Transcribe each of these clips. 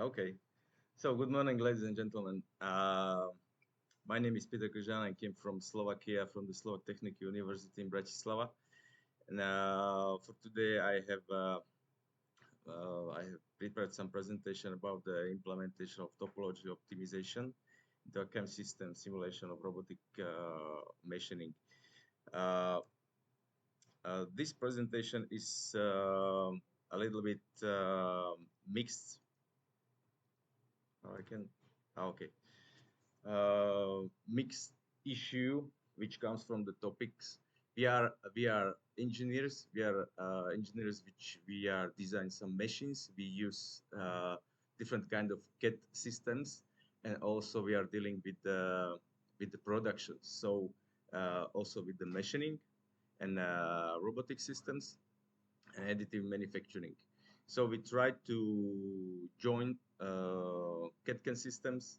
Okay. So, good morning, ladies and gentlemen. My name is Peter Križan. I came from Slovakia, from the Slovak Technical University in Bratislava. And for today, I have prepared some presentation about the implementation of topology optimization, the CAM system simulation of robotic machining. Uh, this presentation is a little bit mixed. I can. Okay. Mixed issue which comes from the topics. We are engineers. We are engineers which we are design some machines. We use different kind of CAD systems, and also we are dealing with the production. So also with the machining and robotic systems and additive manufacturing. So we try to join CAD systems,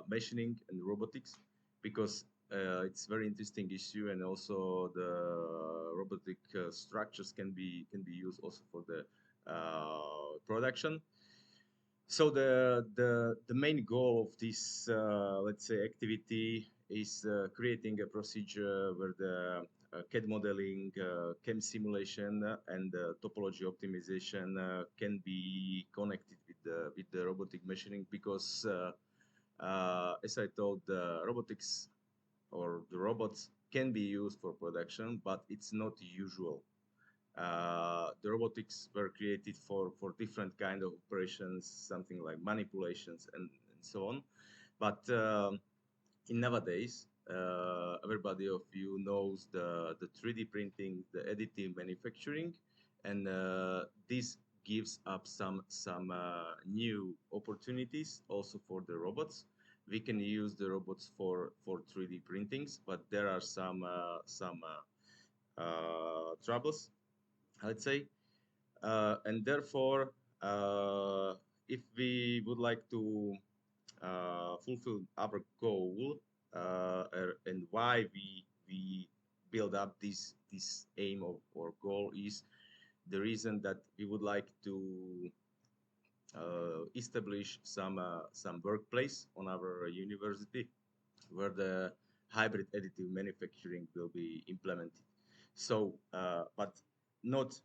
machining, and robotics because it's very interesting issue, and also the robotic structures can be used also for the production. So the main goal of this let's say activity is creating a procedure where the CAD modeling, CAM simulation, and topology optimization can be connected with the robotic machining because as I told, the robotics or the robots can be used for production, but it's not usual. The robotics were created for different kind of operations, something like manipulations and so on. But in nowadays, everybody of you knows the 3D printing, the additive manufacturing, and this gives up some new opportunities also for the robots. We can use the robots for 3D printings, but there are some troubles, let's say, and therefore, if we would like to fulfill our goal, and why we build up this aim of or goal is the reason that we would like to establish some workplace on our university where the hybrid additive manufacturing will be implemented. So, but not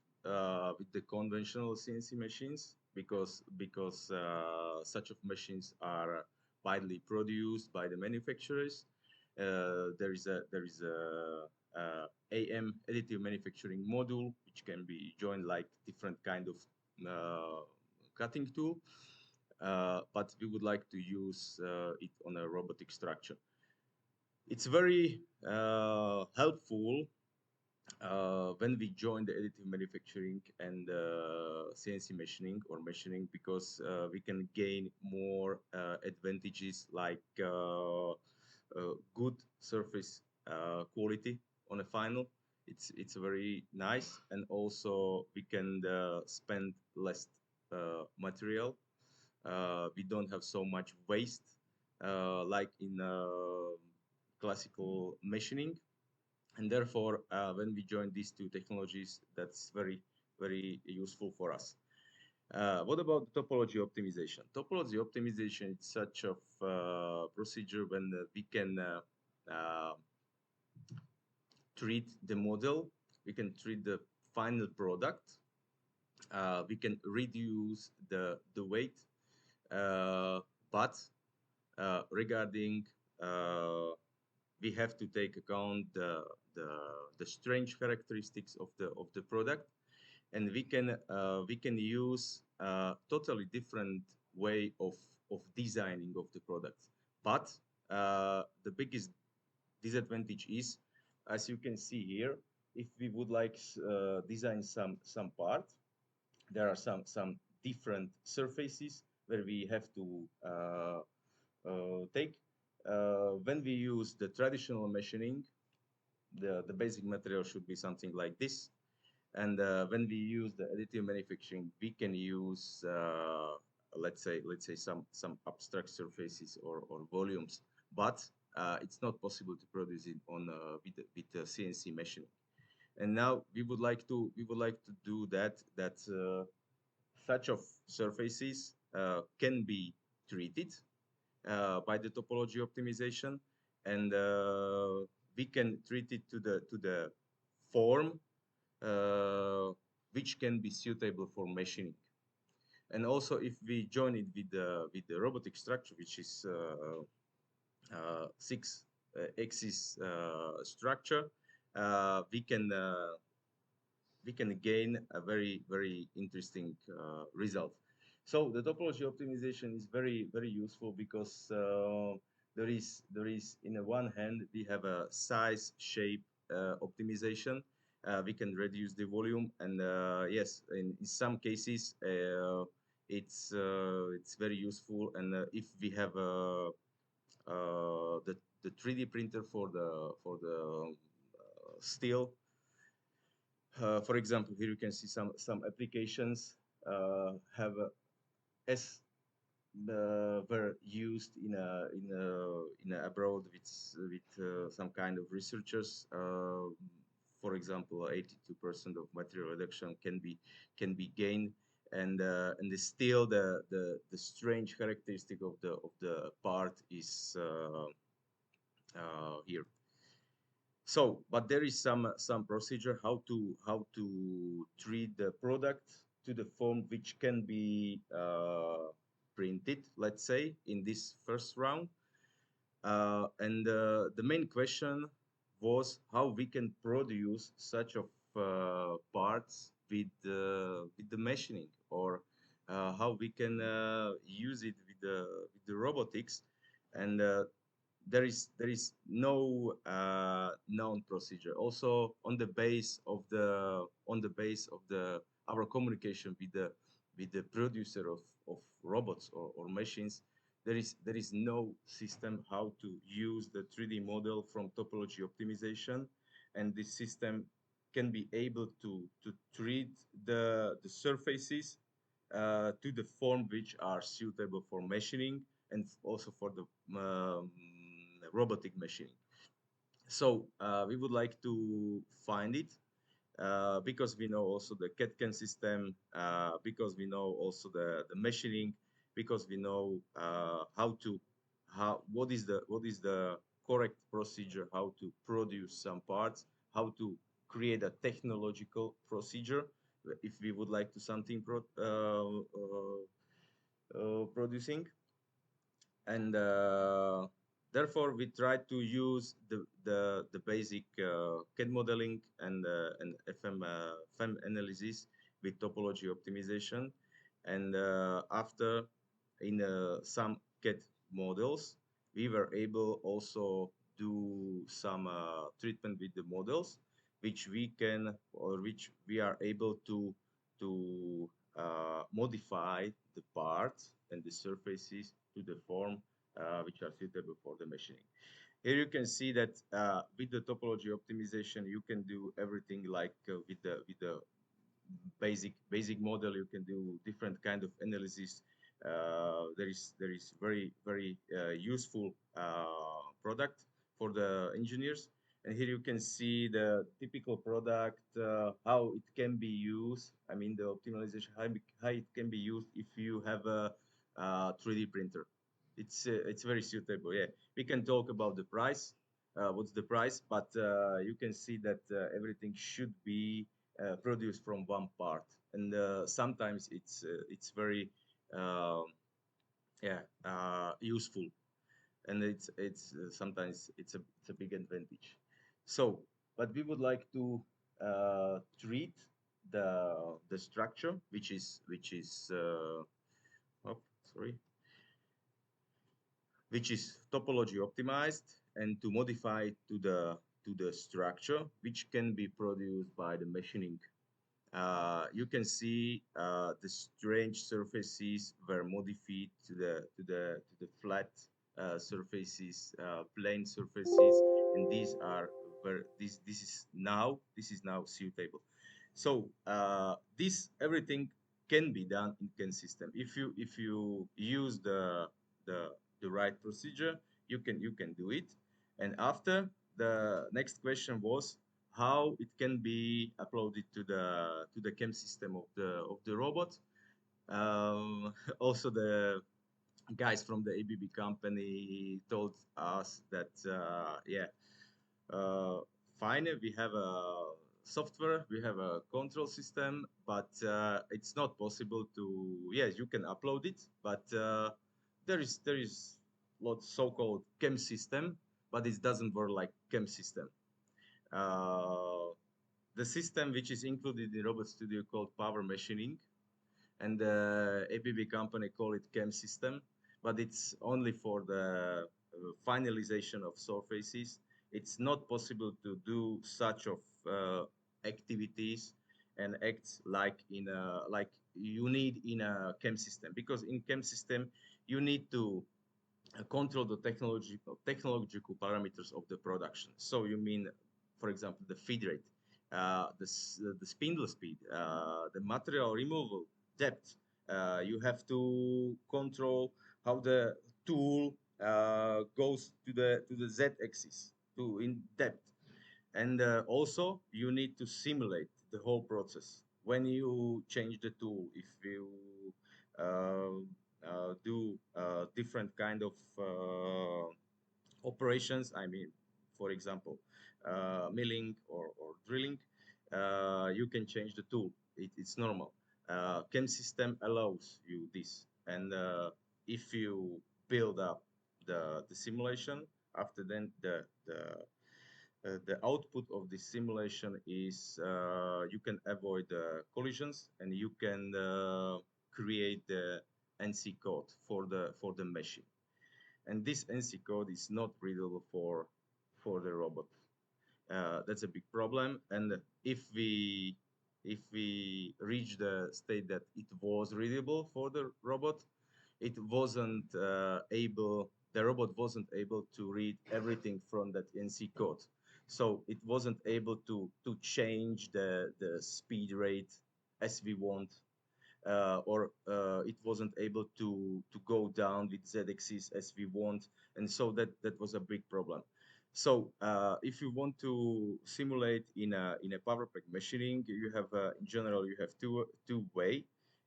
with the conventional CNC machines because such of machines are widely produced by the manufacturers. There is a AM additive manufacturing module which can be joined like different kind of cutting tool, but we would like to use it on a robotic structure. It's very helpful when we join the additive manufacturing and CNC machining or machining because we can gain more advantages like good surface quality on a final. It's very nice, and also we can spend less material. We don't have so much waste like in classical machining, and therefore when we join these two technologies, that's very useful for us. What about topology optimization? Topology optimization is such a procedure when we can uh, treat the model, we can treat the final product, we can reduce the weight, but regarding we have to take account the strange characteristics of the product, and we can use totally different way of designing of the product. But the biggest disadvantage is, as you can see here, if we would like design some part, there are some different surfaces where we have to take. When we use the traditional machining, the basic material should be something like this. And when we use the additive manufacturing, we can use let's say some abstract surfaces or volumes, but it's not possible to produce it on with the CNC machining. And now we would like to do that such of surfaces can be treated by the topology optimization, and we can treat it to the form which can be suitable for machining. And also, if we join it with the robotic structure, which is 6-axis structure, we can gain a very interesting result. So the topology optimization is very useful because there is in the one hand we have a size shape optimization. We can reduce the volume, and yes, in some cases it's very useful. And if we have the 3D printer for the steel, for example, here you can see some applications have as were used in abroad with some kind of researchers. For example, 82% of material reduction can be gained, and still the strange characteristic of the part is here. So, but there is some procedure how to treat the product to the form which can be printed, let's say, in this first round. And the main question was how we can produce such of parts with the machining, or how we can use it with the robotics. And there is no known procedure. Also, on the base of our communication with the producer of robots or machines, there is no system how to use the 3D model from topology optimization, and this system can be able to treat the surfaces to the form which are suitable for machining, and also for the robotic machining. So we would like to find it because we know also the CAD/CAM system, because we know also the machining, because we know what is the correct procedure, how to produce some parts, how to create a technological procedure if we would like to something producing. And therefore we try to use the basic CAD modeling and FEM analysis with topology optimization. And after in some CAD models, we were able also do some treatment with the models, which we are able to modify the parts and the surfaces to the form which are suitable for the machining. Here you can see that with the topology optimization, you can do everything like with the basic model. You can do different kind of analysis. There is very useful product for the engineers. And here you can see the typical product, how it can be used. I mean, the optimization, how it can be used if you have a 3D printer. It's very suitable. Yeah, we can talk about the price. What's the price? But you can see that everything should be produced from one part, and sometimes it's very useful, and it's sometimes it's a big advantage. So, but we would like to treat the structure, which is which is topology optimized, and to modify it to the structure which can be produced by the machining. You can see the strange surfaces were modified to the flat surfaces, plain surfaces, and these are where this is now suitable. So this everything can be done in CAN system if you use the right procedure. You can do it. And after, the next question was how it can be uploaded to the CAM system of the robot. Also, the guys from the ABB company told us that yeah, fine, we have a software, we have a control system, but it's not possible to. Yes, you can upload it, but there is lot so-called CAM system, but it doesn't work like CAM system. The system which is included in Robot Studio called Power Machining, and the ABB company call it CAM system, but it's only for the finalization of surfaces. It's not possible to do such of activities and acts like in a, like you need in a CAM system, because in CAM system you need to control the technological parameters of the production. So you mean, for example, the feed rate, the spindle speed, the material removal depth. You have to control how the tool goes to the z-axis, to in depth, and also you need to simulate the whole process when you change the tool. If you uh, do different kind of operations, I mean, for example, milling or drilling, you can change the tool. It's normal. CAM system allows you this, and if you build up the simulation, after then the output of the simulation is you can avoid collisions, and you can create the NC code for the machine. And this NC code is not readable for the robot. That's a big problem. And if we reach the state that it was readable for the robot, it wasn't the robot wasn't able to read everything from that NC code. So it wasn't able to change the speed rate as we want, or it wasn't able to go down with z-axis as we want, and so that was a big problem. So if you want to simulate in a power pack machining, you have in general you have two way.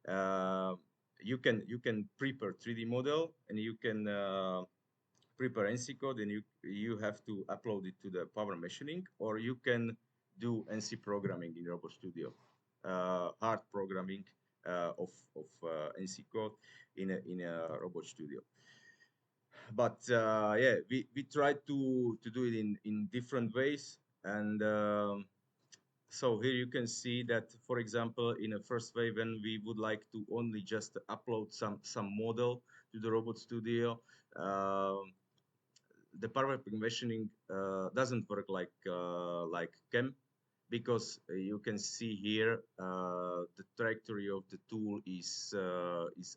Uh, you can prepare 3D model, and you can prepare NC code, and you have to upload it to the power machining, or you can do NC programming in Robot Studio, hard programming of NC code in a Robot Studio. But yeah, we tried to do it in different ways, and so here you can see that, for example, in a first way, when we would like to only just upload some model to the Robot Studio, the power machining doesn't work like CAM, because you can see here the trajectory of the tool is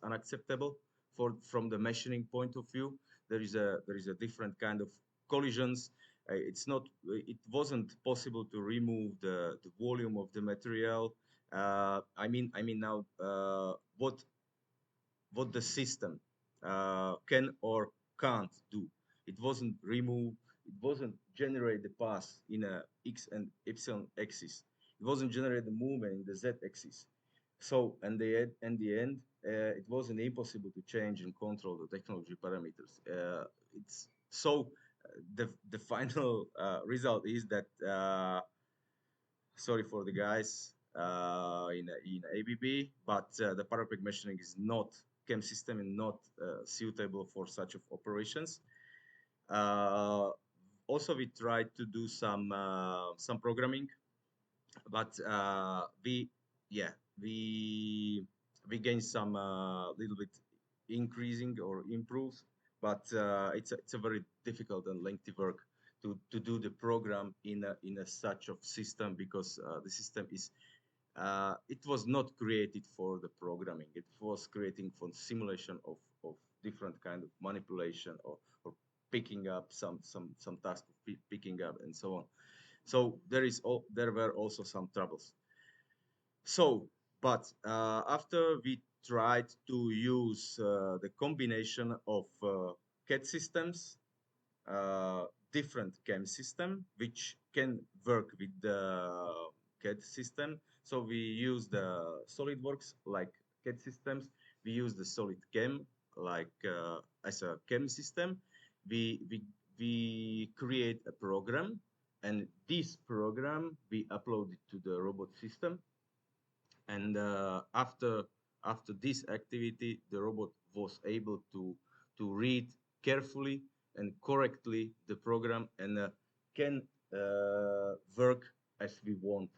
unacceptable from the machining point of view. There is a different kind of collisions. It wasn't possible to remove the volume of the material. I mean now what the system can or can't do. It wasn't remove. It wasn't generate the path in a x and y axis. It wasn't generate the movement in the z axis. So in the end, it wasn't impossible to change and control the technology parameters. It's so the final result is that sorry for the guys in ABB, but the parapet machining is not CAM system and not suitable for such of operations. Also, we tried to do some programming, but we gained some little bit increasing or improve, but it's a very difficult and lengthy work to do the program in a such of system, because the system is it was not created for the programming. It was creating for simulation of different kind of manipulation, or picking up some task of picking up and so on. So there were also some troubles. So, but after we tried to use the combination of CAD systems, different CAM system, which can work with the CAD system. So we use the SolidWorks like CAD systems. we use the solid cam like as a cam system. We create a program, and this program we upload it to the robot system. And after this activity, the robot was able to read carefully and correctly the program, and can work as we want.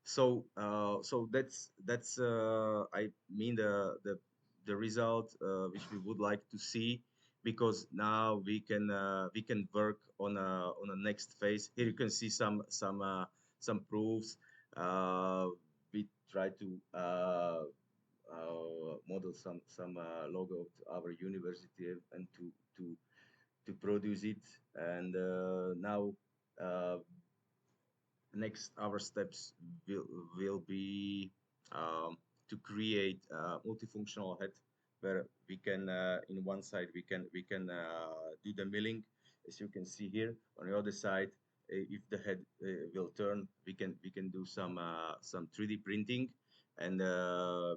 So that's I mean the result which we would like to see, because now we can work on a next phase. Here you can see some proofs. We try to model some logo of our university and to produce it. And now next our steps will be to create a multifunctional head, where we can in one side we can do the milling, as you can see here. On the other side, if the head will turn, we can do some 3D printing, and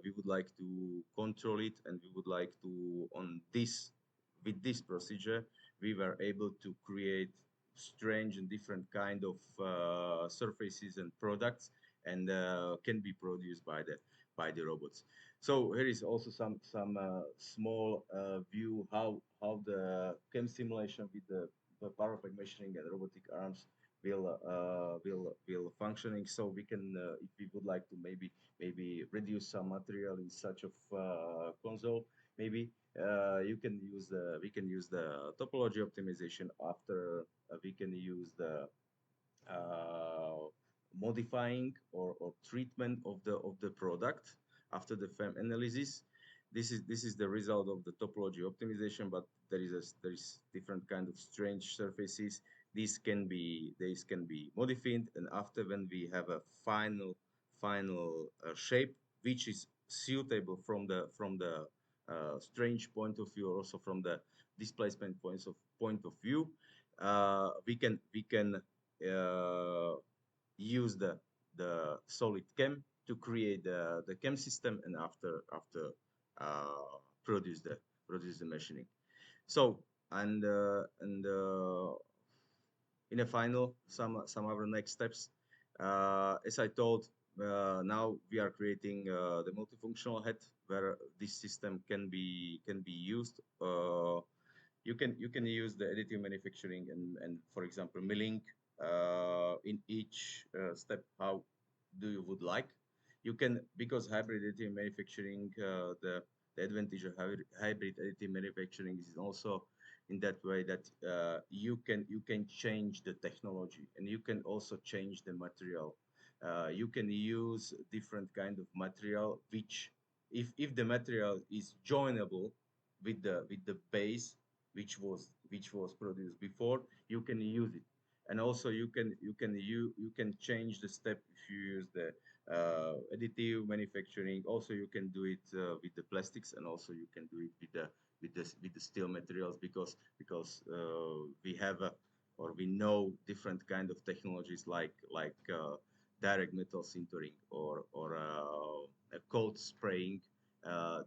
we would like to control it, and we would like to with this procedure we were able to create strange and different kind of surfaces and products, and can be produced by the robots. So here is also some small view how the chem simulation with the power pack machining and robotic arms will functioning. So we can, if we would like to maybe reduce some material in such of console, maybe we can use the topology optimization. After we can use the modifying or treatment of the product after the FEM analysis. This is the result of the topology optimization, but there is different kind of strange surfaces. These can be modified, and after, when we have a final shape which is suitable from the strange point of view, also from the displacement point of view, we can use the solid chem to create the chem system, and after produce the machining. So and in a final, some other next steps. As I told, now we are creating the multifunctional head, where this system can be used. You can use the additive manufacturing and for example milling in each step how do you would like. You can, because hybrid additive manufacturing, the advantage of hybrid additive manufacturing is also in that way that you can change the technology, and you can also change the material. You can use different kind of material, which if the material is joinable with the base which was produced before, you can use it. And also you can change the step if you use the additive manufacturing. Also you can do it with the plastics, and also you can do it with the steel materials, because we have or we know different kind of technologies like direct metal sintering or cold spraying.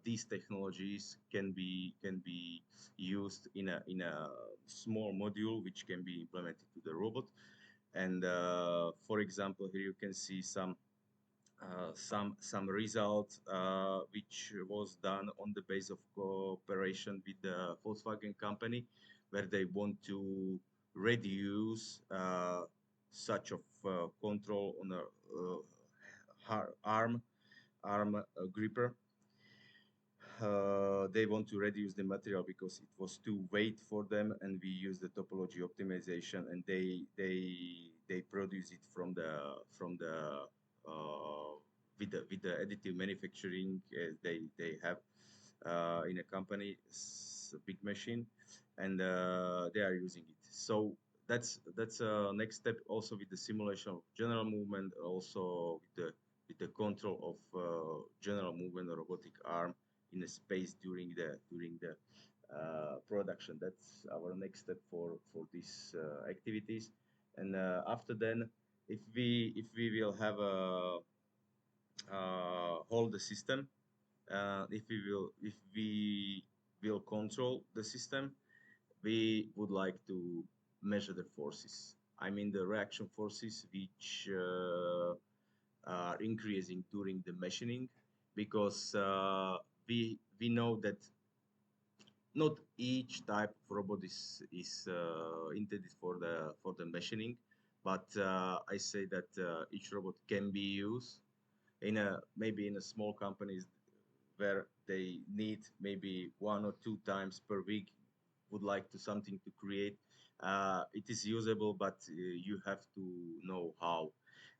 These technologies can be used in a small module which can be implemented to the robot. And for example, here you can see some results which was done on the base of cooperation with the Volkswagen company, where they want to reduce such of control on a arm gripper. They want to reduce the material because it was too weight for them, and we use the topology optimization, and they produce it from the with the additive manufacturing. They have in a company a big machine, and they are using it. So that's next step, also with the simulation of general movement, also with the control of general movement robotic arm in a space during the production. That's our next step for these activities. And after then, if we will have hold the system, if we will control the system, we would like to measure the forces. I mean the reaction forces which are increasing during the machining, because we know that not each type of robot is intended for the machining, but I say that each robot can be used in maybe in a small companies where they need maybe 1 or 2 times per week, would like to something to create. It is usable, but you have to know how.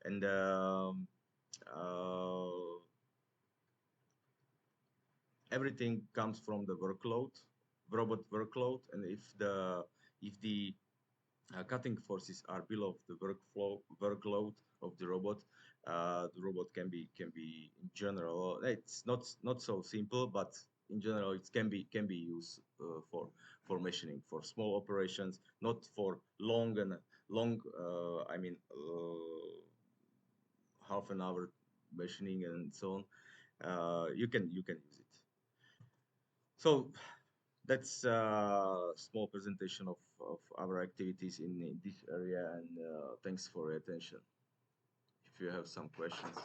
And everything comes from the workload, robot workload, and if the cutting forces are below the workload of the robot can be in general. It's not so simple, but in general it can be used for machining, for small operations, not for long I mean half an hour machining and so on. You can use it. So that's a small presentation of our activities in this area, and thanks for your attention. If you have some questions.